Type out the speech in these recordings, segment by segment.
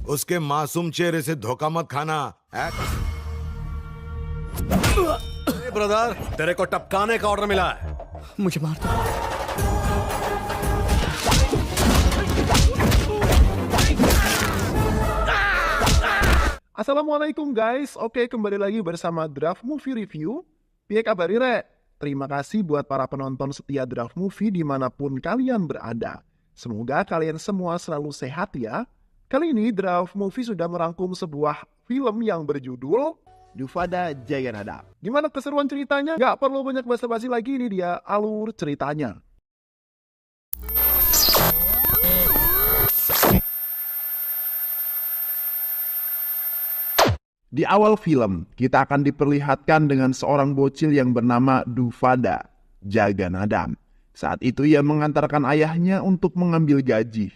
उसके मासूम चेहरे से धोखा मत खाना। ब्रदर, तेरे को टपकाने का ऑर्डर मिला है। मुझे मार दो। Assalamualaikum guys, oke kembali lagi bersama Draft Movie Review. Piye kabar Rek? Terima kasih buat para penonton setia Draft Movie dimanapun kalian berada. Semoga kalian semua selalu sehat ya. Kali ini Draft Movie sudah merangkum sebuah film yang berjudul Dufada Jayanada. Gimana keseruan ceritanya? Gak perlu banyak basa-basi lagi, ini dia alur ceritanya. Di awal film, kita akan diperlihatkan dengan seorang bocil yang bernama Dufada Jaganada. Saat itu ia mengantarkan ayahnya untuk mengambil gaji.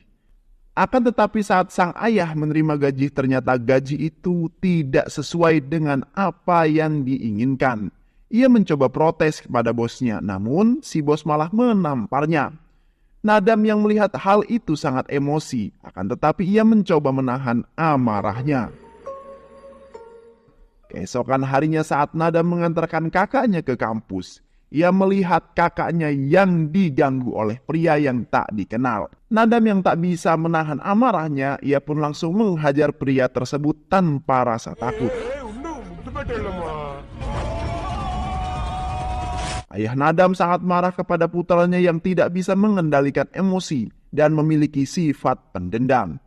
Akan tetapi saat sang ayah menerima gaji, ternyata gaji itu tidak sesuai dengan apa yang diinginkan. Ia mencoba protes kepada bosnya, namun si bos malah menamparnya. Nadam yang melihat hal itu sangat emosi, akan tetapi ia mencoba menahan amarahnya. Keesokan harinya saat Nadam mengantarkan kakaknya ke kampus, ia melihat kakaknya yang diganggu oleh pria yang tak dikenal. Nadam yang tak bisa menahan amarahnya, ia pun langsung menghajar pria tersebut tanpa rasa takut. Ayah Nadam sangat marah kepada putranya yang tidak bisa mengendalikan emosi dan memiliki sifat pendendam.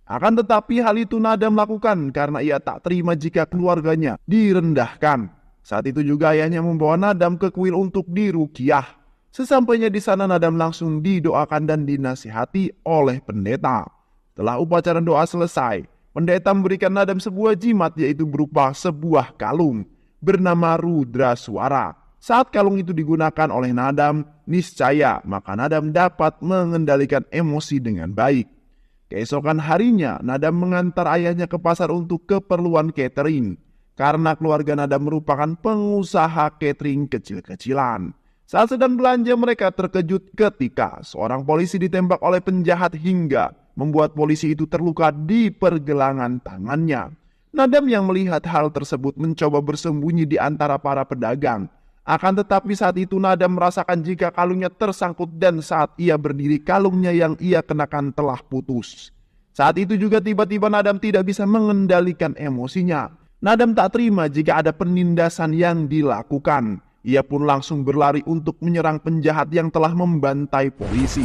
Akan tetapi hal itu Nadam lakukan karena ia tak terima jika keluarganya direndahkan. Saat itu juga ayahnya membawa Nadam ke kuil untuk diruqyah. Sesampainya di sana Nadam langsung didoakan dan dinasihati oleh pendeta. Setelah upacara doa selesai, pendeta memberikan Nadam sebuah jimat, yaitu berupa sebuah kalung bernama Rudra Suara. Saat kalung itu digunakan oleh Nadam, niscaya maka Nadam dapat mengendalikan emosi dengan baik. Keesokan harinya, Nadam mengantar ayahnya ke pasar untuk keperluan catering. Karena keluarga Nadam merupakan pengusaha catering kecil-kecilan. Saat sedang belanja, mereka terkejut ketika seorang polisi ditembak oleh penjahat hingga membuat polisi itu terluka di pergelangan tangannya. Nadam yang melihat hal tersebut mencoba bersembunyi di antara para pedagang. Akan tetapi saat itu Nadam merasakan jika kalungnya tersangkut dan saat ia berdiri kalungnya yang ia kenakan telah putus. Saat itu juga tiba-tiba Nadam tidak bisa mengendalikan emosinya. Nadam tak terima jika ada penindasan yang dilakukan. Ia pun langsung berlari untuk menyerang penjahat yang telah membantai polisi.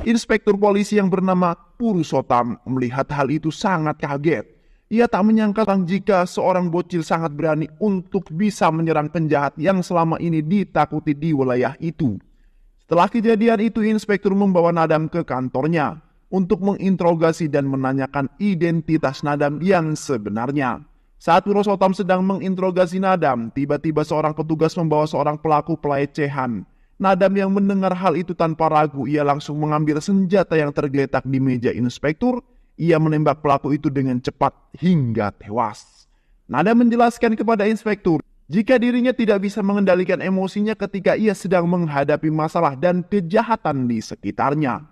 Inspektur polisi yang bernama Purusotam melihat hal itu sangat kaget. Ia tak menyangka jika seorang bocil sangat berani untuk bisa menyerang penjahat yang selama ini ditakuti di wilayah itu. Setelah kejadian itu, inspektur membawa Nadam ke kantornya untuk menginterogasi dan menanyakan identitas Nadam yang sebenarnya. Saat Purusotam sedang menginterogasi Nadam, tiba-tiba seorang petugas membawa seorang pelaku pelecehan. Nadam yang mendengar hal itu tanpa ragu, ia langsung mengambil senjata yang tergeletak di meja inspektur. Ia menembak pelaku itu dengan cepat hingga tewas. Nadam menjelaskan kepada inspektur jika dirinya tidak bisa mengendalikan emosinya ketika ia sedang menghadapi masalah dan kejahatan di sekitarnya.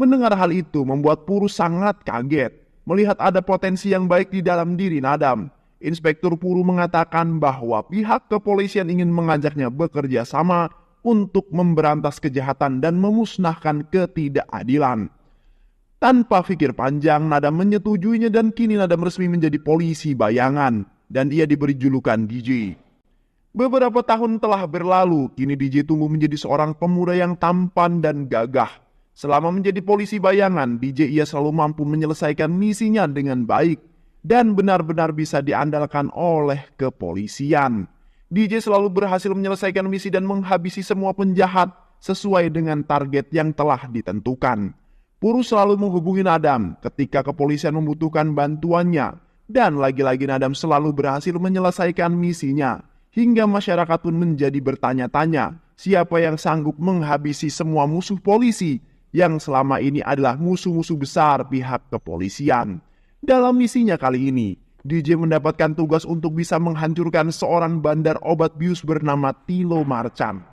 Mendengar hal itu membuat Puru sangat kaget melihat ada potensi yang baik di dalam diri Nadam. Inspektur Puru mengatakan bahwa pihak kepolisian ingin mengajaknya bekerja sama untuk memberantas kejahatan dan memusnahkan ketidakadilan. Tanpa pikir panjang, Nadam menyetujuinya dan kini Nadam resmi menjadi polisi bayangan dan ia diberi julukan DJ. Beberapa tahun telah berlalu, kini DJ tumbuh menjadi seorang pemuda yang tampan dan gagah. Selama menjadi polisi bayangan, DJ ia selalu mampu menyelesaikan misinya dengan baik dan benar-benar bisa diandalkan oleh kepolisian. DJ selalu berhasil menyelesaikan misi dan menghabisi semua penjahat sesuai dengan target yang telah ditentukan. Puru selalu menghubungi Nadam ketika kepolisian membutuhkan bantuannya dan lagi-lagi Nadam selalu berhasil menyelesaikan misinya hingga masyarakat pun menjadi bertanya-tanya siapa yang sanggup menghabisi semua musuh polisi yang selama ini adalah musuh-musuh besar pihak kepolisian. Dalam misinya kali ini, DJ mendapatkan tugas untuk bisa menghancurkan seorang bandar obat bius bernama Tilo Marchand.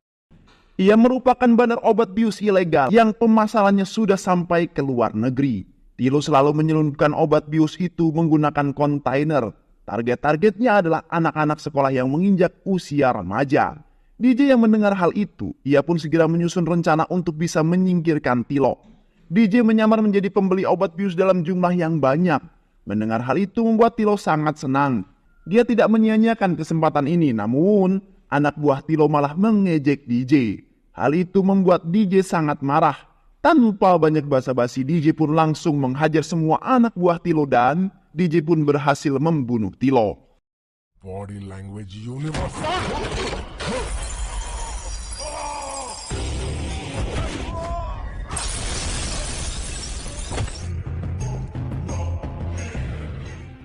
Ia merupakan bandar obat bius ilegal yang pemasarannya sudah sampai ke luar negeri. Tilo selalu menyelundupkan obat bius itu menggunakan kontainer. Target-targetnya adalah anak-anak sekolah yang menginjak usia remaja. DJ yang mendengar hal itu, ia pun segera menyusun rencana untuk bisa menyingkirkan Tilo. DJ menyamar menjadi pembeli obat bius dalam jumlah yang banyak. Mendengar hal itu membuat Tilo sangat senang. Dia tidak menyia-nyiakan kesempatan ini, namun anak buah Tilo malah mengejek DJ. Hal itu membuat DJ sangat marah. Tanpa banyak basa-basi, DJ pun langsung menghajar semua anak buah Tilo dan DJ pun berhasil membunuh Tilo. Body language universal.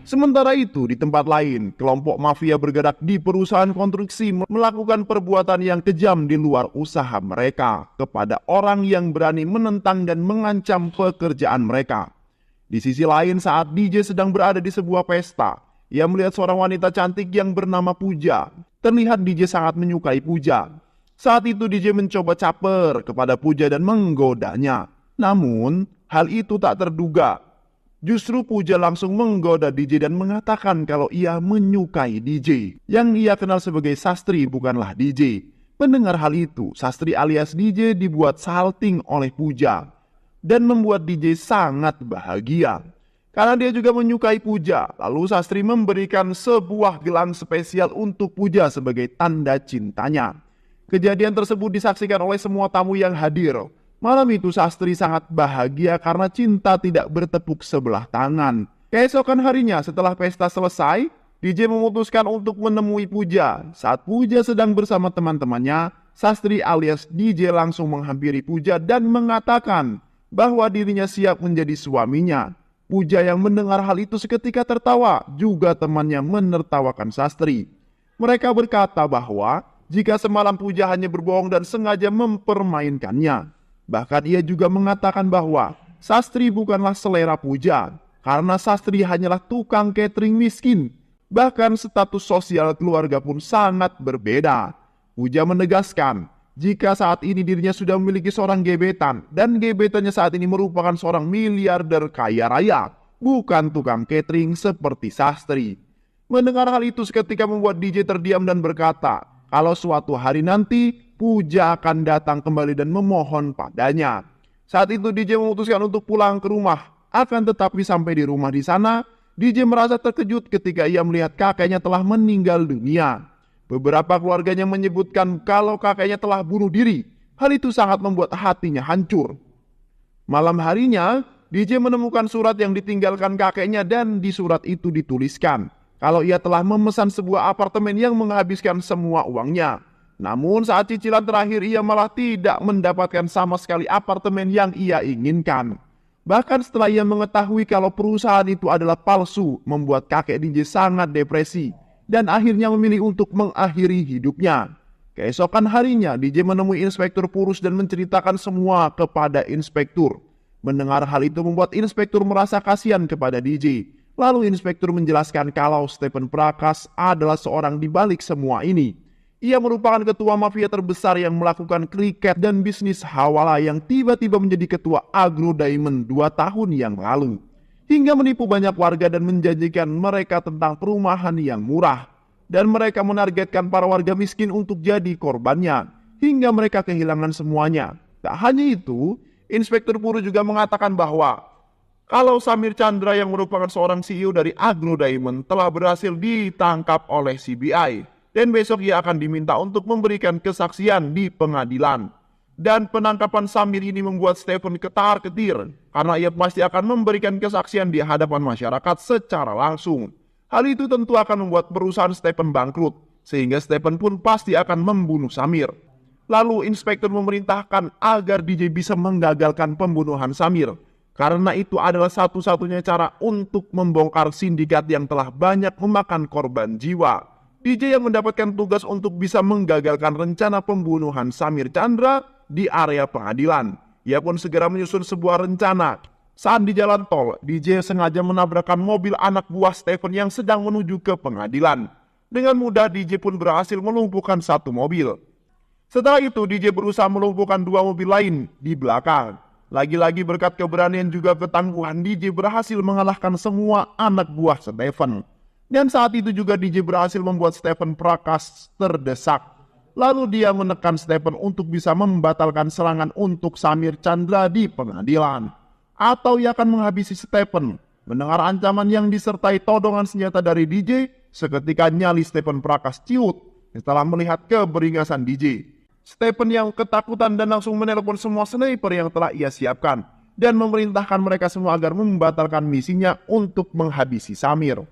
Sementara itu, di tempat lain, kelompok mafia bergerak di perusahaan konstruksi melakukan perbuatan yang kejam di luar usaha mereka kepada orang yang berani menentang dan mengancam pekerjaan mereka. Di sisi lain, saat DJ sedang berada di sebuah pesta, ia melihat seorang wanita cantik yang bernama Puja. Terlihat DJ sangat menyukai Puja. Saat itu DJ mencoba caper kepada Puja dan menggodanya. Namun, hal itu tak terduga. Justru Puja langsung menggoda DJ dan mengatakan kalau ia menyukai DJ. Yang ia kenal sebagai Sastri bukanlah DJ. Mendengar hal itu, Sastri alias DJ dibuat salting oleh Puja. Dan membuat DJ sangat bahagia. Karena dia juga menyukai Puja, lalu Sastri memberikan sebuah gelang spesial untuk Puja sebagai tanda cintanya. Kejadian tersebut disaksikan oleh semua tamu yang hadir. Malam itu Sastri sangat bahagia karena cinta tidak bertepuk sebelah tangan. Keesokan harinya setelah pesta selesai, DJ memutuskan untuk menemui Puja. Saat Puja sedang bersama teman-temannya, Sastri alias DJ langsung menghampiri Puja dan mengatakan bahwa dirinya siap menjadi suaminya. Puja yang mendengar hal itu seketika tertawa, juga temannya menertawakan Sastri. Mereka berkata bahwa jika semalam Puja hanya berbohong dan sengaja mempermainkannya. Bahkan ia juga mengatakan bahwa Sastri bukanlah selera Puja, karena Sastri hanyalah tukang catering miskin. Bahkan status sosial keluarga pun sangat berbeda. Puja menegaskan, jika saat ini dirinya sudah memiliki seorang gebetan, dan gebetannya saat ini merupakan seorang miliarder kaya raya, bukan tukang catering seperti Sastri. Mendengar hal itu seketika membuat DJ terdiam dan berkata, kalau suatu hari nanti Puja akan datang kembali dan memohon padanya. Saat itu DJ memutuskan untuk pulang ke rumah. Akan tetapi sampai di rumah di sana, DJ merasa terkejut ketika ia melihat kakeknya telah meninggal dunia. Beberapa keluarganya menyebutkan kalau kakeknya telah bunuh diri. Hal itu sangat membuat hatinya hancur. Malam harinya, DJ menemukan surat yang ditinggalkan kakeknya dan di surat itu dituliskan kalau ia telah memesan sebuah apartemen yang menghabiskan semua uangnya. Namun saat cicilan terakhir ia malah tidak mendapatkan sama sekali apartemen yang ia inginkan. Bahkan setelah ia mengetahui kalau perusahaan itu adalah palsu, membuat kakek DJ sangat depresi dan akhirnya memilih untuk mengakhiri hidupnya. Keesokan harinya DJ menemui Inspektur Purus dan menceritakan semua kepada Inspektur. Mendengar hal itu membuat Inspektur merasa kasihan kepada DJ. Lalu Inspektur menjelaskan kalau Stephen Prakas adalah seorang di balik semua ini. Ia merupakan ketua mafia terbesar yang melakukan kriket dan bisnis hawala yang tiba-tiba menjadi ketua Agro Diamond 2 tahun yang lalu. Hingga menipu banyak warga dan menjanjikan mereka tentang perumahan yang murah. Dan mereka menargetkan para warga miskin untuk jadi korbannya. Hingga mereka kehilangan semuanya. Tak hanya itu, Inspektur Purus juga mengatakan bahwa kalau Samir Chandra yang merupakan seorang CEO dari Agro Diamond telah berhasil ditangkap oleh CBI. Dan besok ia akan diminta untuk memberikan kesaksian di pengadilan. Dan penangkapan Samir ini membuat Stephen ketar-ketir karena ia pasti akan memberikan kesaksian di hadapan masyarakat secara langsung. Hal itu tentu akan membuat perusahaan Stephen bangkrut, sehingga Stephen pun pasti akan membunuh Samir. Lalu Inspektur memerintahkan agar DJ bisa menggagalkan pembunuhan Samir, karena itu adalah satu-satunya cara untuk membongkar sindikat yang telah banyak memakan korban jiwa. DJ yang mendapatkan tugas untuk bisa menggagalkan rencana pembunuhan Samir Chandra di area pengadilan. Ia pun segera menyusun sebuah rencana. Saat di jalan tol, DJ sengaja menabrakkan mobil anak buah Stephen yang sedang menuju ke pengadilan. Dengan mudah DJ pun berhasil melumpuhkan satu mobil. Setelah itu DJ berusaha melumpuhkan dua mobil lain di belakang. Lagi-lagi berkat keberanian juga ketangguhan, DJ berhasil mengalahkan semua anak buah Stephen. Dan saat itu juga DJ berhasil membuat Stephen Prakas terdesak. Lalu dia menekan Stephen untuk bisa membatalkan serangan untuk Samir Chandra di pengadilan. Atau ia akan menghabisi Stephen. Mendengar ancaman yang disertai todongan senjata dari DJ, seketika nyali Stephen Prakas ciut setelah melihat keberingasan DJ. Stephen yang ketakutan dan langsung menelpon semua sniper yang telah ia siapkan dan memerintahkan mereka semua agar membatalkan misinya untuk menghabisi Samir.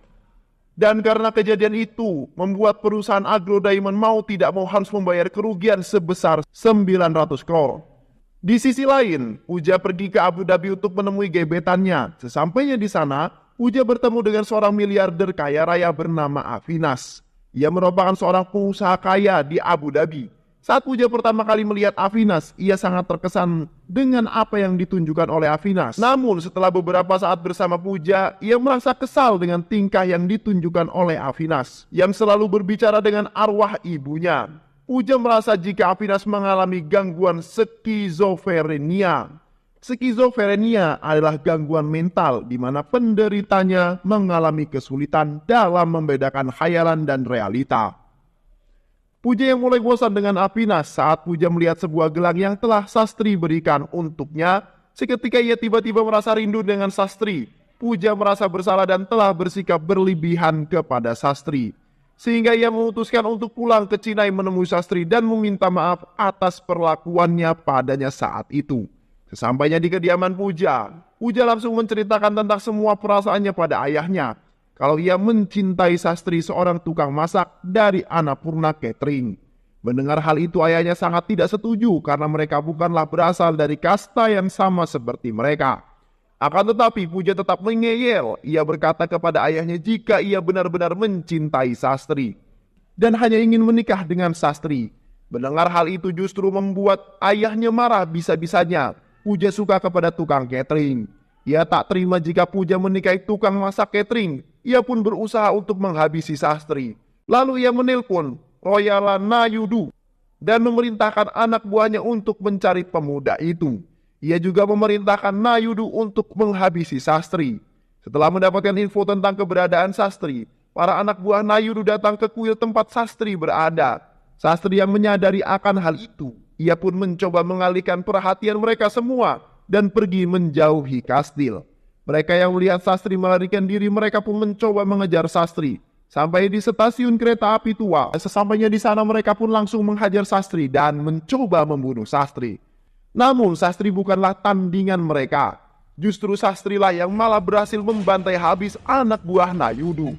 Dan karena kejadian itu, membuat perusahaan Agro Diamond mau tidak mau harus membayar kerugian sebesar 900 crore. Di sisi lain, Puja pergi ke Abu Dhabi untuk menemui gebetannya. Sesampainya di sana, Puja bertemu dengan seorang miliarder kaya raya bernama Avinas. Ia merupakan seorang pengusaha kaya di Abu Dhabi. Saat Puja pertama kali melihat Avinas, ia sangat terkesan dengan apa yang ditunjukkan oleh Avinas. Namun setelah beberapa saat bersama Puja, ia merasa kesal dengan tingkah yang ditunjukkan oleh Avinas, yang selalu berbicara dengan arwah ibunya. Puja merasa jika Avinas mengalami gangguan skizofrenia. Skizofrenia adalah gangguan mental di mana penderitanya mengalami kesulitan dalam membedakan khayalan dan realita. Puja yang mulai bosan dengan Avinas saat Puja melihat sebuah gelang yang telah Sastri berikan untuknya. Seketika ia tiba-tiba merasa rindu dengan Sastri. Puja merasa bersalah dan telah bersikap berlebihan kepada Sastri. Sehingga ia memutuskan untuk pulang ke Cinai menemui Sastri dan meminta maaf atas perlakuannya padanya saat itu. Sesampainya di kediaman Puja, Puja langsung menceritakan tentang semua perasaannya pada ayahnya. Kalau ia mencintai Sastri, seorang tukang masak dari Annapurna Catering. Mendengar hal itu ayahnya sangat tidak setuju karena mereka bukanlah berasal dari kasta yang sama seperti mereka. Akan tetapi Puja tetap mengeyel. Ia berkata kepada ayahnya jika ia benar-benar mencintai Sastri dan hanya ingin menikah dengan Sastri. Mendengar hal itu justru membuat ayahnya marah. Bisa-bisanya Puja suka kepada tukang catering. Ia tak terima jika Puja menikahi tukang masak catering. Ia pun berusaha untuk menghabisi Sastri. Lalu ia menelpon Royala Nayudu dan memerintahkan anak buahnya untuk mencari pemuda itu. Ia juga memerintahkan Nayudu untuk menghabisi Sastri. Setelah mendapatkan info tentang keberadaan Sastri, para anak buah Nayudu datang ke kuil tempat Sastri berada. Sastri yang menyadari akan hal itu, ia pun mencoba mengalihkan perhatian mereka semua dan pergi menjauhi kastil. Mereka yang melihat Sastri melarikan diri, mereka pun mencoba mengejar Sastri. Sampai di stasiun kereta api tua, sesampainya di sana mereka pun langsung menghajar Sastri dan mencoba membunuh Sastri. Namun Sastri bukanlah tandingan mereka. Justru Sastri lah yang malah berhasil membantai habis anak buah Nayudu.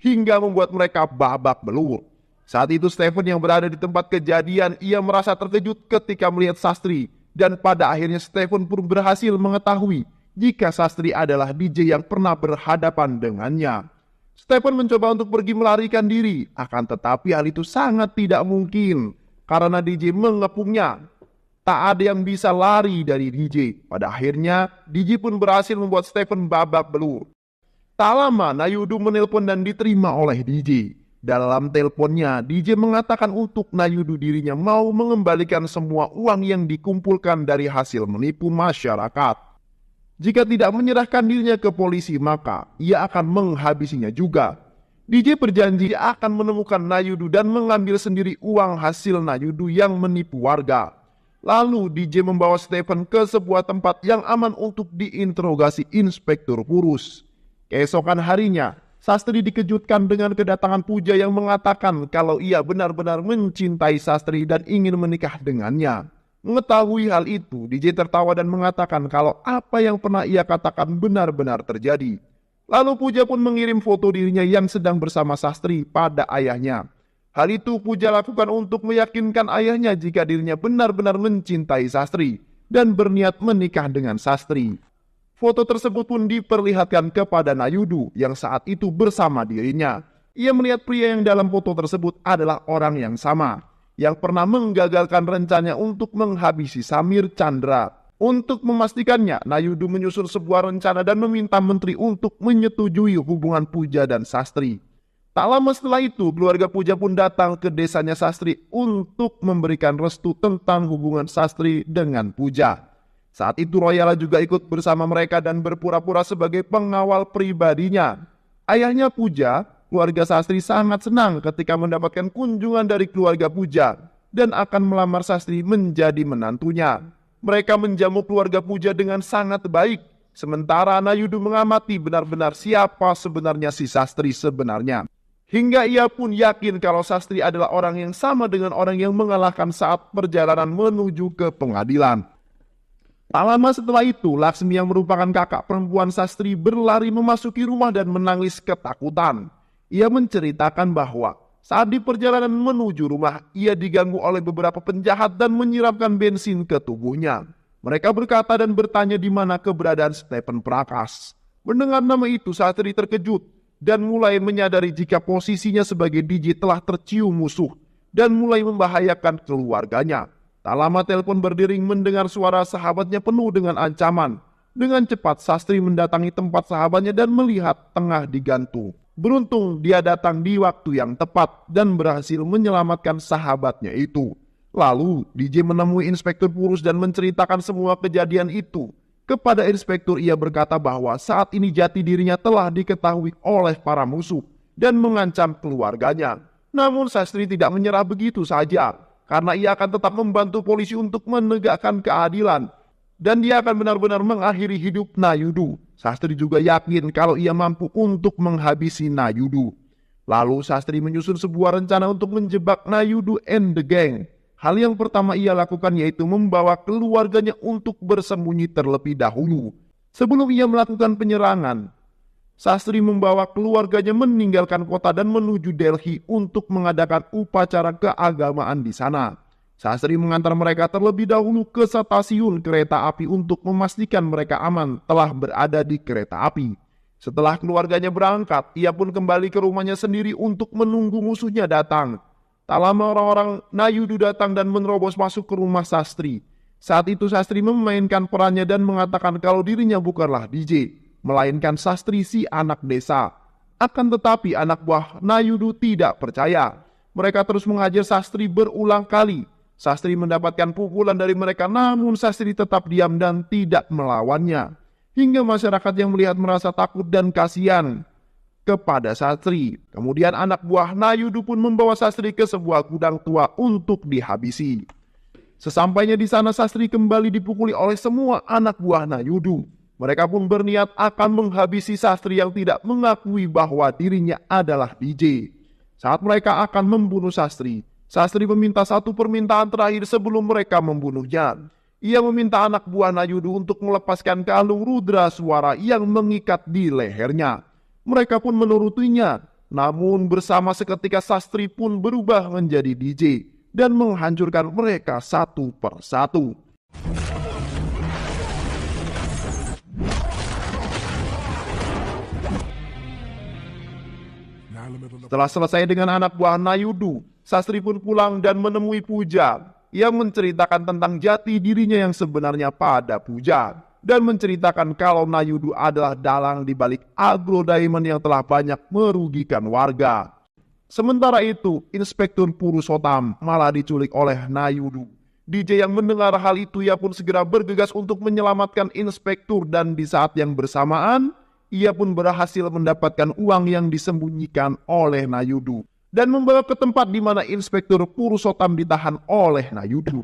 Hingga membuat mereka babak belur. Saat itu Stephen yang berada di tempat kejadian, ia merasa terkejut ketika melihat Sastri. Dan pada akhirnya Stephen pun berhasil mengetahui jika Sastri adalah DJ yang pernah berhadapan dengannya. Stephen mencoba untuk pergi melarikan diri, akan tetapi hal itu sangat tidak mungkin karena DJ mengepungnya. Tak ada yang bisa lari dari DJ. Pada akhirnya, DJ pun berhasil membuat Stephen babak belur. Tak lama, Nayudu menelpon dan diterima oleh DJ. Dalam teleponnya, DJ mengatakan untuk Nayudu dirinya mau mengembalikan semua uang yang dikumpulkan dari hasil menipu masyarakat. Jika tidak menyerahkan dirinya ke polisi, maka ia akan menghabisinya juga. DJ berjanji akan menemukan Nayudu dan mengambil sendiri uang hasil Nayudu yang menipu warga. Lalu DJ membawa Stephen ke sebuah tempat yang aman untuk diinterogasi Inspektur Purus. Keesokan harinya, Sastri dikejutkan dengan kedatangan Puja yang mengatakan kalau ia benar-benar mencintai Sastri dan ingin menikah dengannya. Mengetahui hal itu, DJ tertawa dan mengatakan kalau apa yang pernah ia katakan benar-benar terjadi. Lalu Puja pun mengirim foto dirinya yang sedang bersama Sastri pada ayahnya. Hal itu Puja lakukan untuk meyakinkan ayahnya jika dirinya benar-benar mencintai Sastri dan berniat menikah dengan Sastri. Foto tersebut pun diperlihatkan kepada Nayudu yang saat itu bersama dirinya. Ia melihat pria yang dalam foto tersebut adalah orang yang sama. yang pernah menggagalkan rencananya untuk menghabisi Samir Chandra. Untuk memastikannya, Nayudu menyusun sebuah rencana dan meminta menteri untuk menyetujui hubungan Puja dan Sastri. Tak lama setelah itu, keluarga Puja pun datang ke desanya Sastri untuk memberikan restu tentang hubungan Sastri dengan Puja. Saat itu Royala juga ikut bersama mereka dan berpura-pura sebagai pengawal pribadinya. Ayahnya Puja, keluarga Sastri sangat senang ketika mendapatkan kunjungan dari keluarga Puja dan akan melamar Sastri menjadi menantunya. Mereka menjamu keluarga Puja dengan sangat baik, sementara Nayudu mengamati benar-benar siapa sebenarnya si Sastri sebenarnya. Hingga ia pun yakin kalau Sastri adalah orang yang sama dengan orang yang mengalahkan saat perjalanan menuju ke pengadilan. Tak lama setelah itu, Laksmi yang merupakan kakak perempuan Sastri berlari memasuki rumah dan menangis ketakutan. Ia menceritakan bahwa saat di perjalanan menuju rumah, ia diganggu oleh beberapa penjahat dan menyiramkan bensin ke tubuhnya. Mereka berkata dan bertanya di mana keberadaan Stephen Prakas. Mendengar nama itu, Sastri terkejut dan mulai menyadari jika posisinya sebagai DJ telah tercium musuh dan mulai membahayakan keluarganya. Tak lama telepon berdering mendengar suara sahabatnya penuh dengan ancaman. Dengan cepat Sastri mendatangi tempat sahabatnya dan melihat tengah digantung. Beruntung dia datang di waktu yang tepat dan berhasil menyelamatkan sahabatnya itu. Lalu DJ menemui Inspektur Purus dan menceritakan semua kejadian itu. Kepada Inspektur ia berkata bahwa saat ini jati dirinya telah diketahui oleh para musuh dan mengancam keluarganya. Namun Sastri tidak menyerah begitu saja, karena ia akan tetap membantu polisi untuk menegakkan keadilan. Dan dia akan benar-benar mengakhiri hidup Nayudu. Sastri juga yakin kalau ia mampu untuk menghabisi Nayudu. Lalu Sastri menyusun sebuah rencana untuk menjebak Nayudu and the gang. Hal yang pertama ia lakukan yaitu membawa keluarganya untuk bersembunyi terlebih dahulu. Sebelum ia melakukan penyerangan, Sastri membawa keluarganya meninggalkan kota dan menuju Delhi untuk mengadakan upacara keagamaan di sana. Sastri mengantar mereka terlebih dahulu ke stasiun kereta api untuk memastikan mereka aman telah berada di kereta api. Setelah keluarganya berangkat, ia pun kembali ke rumahnya sendiri untuk menunggu musuhnya datang. Tak lama orang-orang Nayudu datang dan menerobos masuk ke rumah Sastri. Saat itu Sastri memainkan perannya dan mengatakan kalau dirinya bukanlah DJ, melainkan Sastri si anak desa. Akan tetapi anak buah Nayudu tidak percaya. Mereka terus menghajar Sastri berulang kali. Sastri mendapatkan pukulan dari mereka, namun Sastri tetap diam dan tidak melawannya. Hingga masyarakat yang melihat merasa takut dan kasihan kepada Sastri. Kemudian anak buah Nayudu pun membawa Sastri ke sebuah gudang tua untuk dihabisi. Sesampainya di sana Sastri kembali dipukuli oleh semua anak buah Nayudu. Mereka pun berniat akan menghabisi Sastri yang tidak mengakui bahwa dirinya adalah DJ. Saat mereka akan membunuh Sastri, Sastri meminta satu permintaan terakhir sebelum mereka membunuhnya. Ia meminta anak buah Nayudu untuk melepaskan kalung rudra suara yang mengikat di lehernya. Mereka pun menurutinya, namun bersama seketika Sastri pun berubah menjadi DJ dan menghancurkan mereka satu persatu. Setelah selesai dengan anak buah Nayudu, Sastri pun pulang dan menemui Puja. Ia menceritakan tentang jati dirinya yang sebenarnya pada Puja dan menceritakan kalau Nayudu adalah dalang di balik Agro Diamond yang telah banyak merugikan warga. Sementara itu, Inspektur Purusotam malah diculik oleh Nayudu. DJ yang mendengar hal itu ia pun segera bergegas untuk menyelamatkan Inspektur dan di saat yang bersamaan ia pun berhasil mendapatkan uang yang disembunyikan oleh Nayudu dan membawa ke tempat di mana Inspektur Purusotam ditahan oleh Nayudu.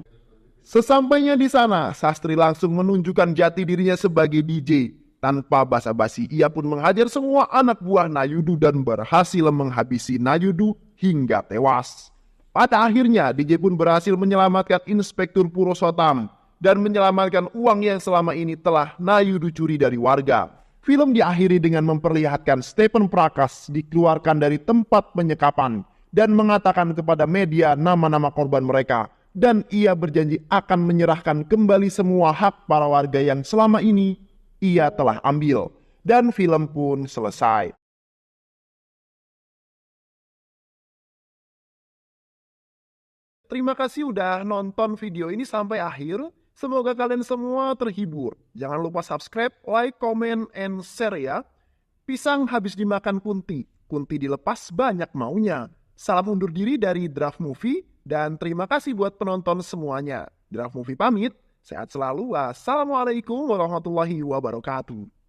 Sesampainya di sana, Sastri langsung menunjukkan jati dirinya sebagai DJ. Tanpa basa-basi, ia pun menghajar semua anak buah Nayudu dan berhasil menghabisi Nayudu hingga tewas. Pada akhirnya, DJ pun berhasil menyelamatkan Inspektur Purusotam dan menyelamatkan uang yang selama ini telah Nayudu curi dari warga. Film diakhiri dengan memperlihatkan Stephen Prakas dikeluarkan dari tempat penyekapan dan mengatakan kepada media nama-nama korban mereka. Dan ia berjanji akan menyerahkan kembali semua hak para warga yang selama ini ia telah ambil. Dan film pun selesai. terima kasih udah nonton video ini sampai akhir. Semoga kalian semua terhibur. Jangan lupa subscribe, like, comment, and share ya. Pisang habis dimakan kunti. Kunti dilepas banyak maunya. Salam undur diri dari Draft Movie. Dan terima kasih buat penonton semuanya. Draft Movie pamit. Sehat selalu. Wassalamualaikum warahmatullahi wabarakatuh.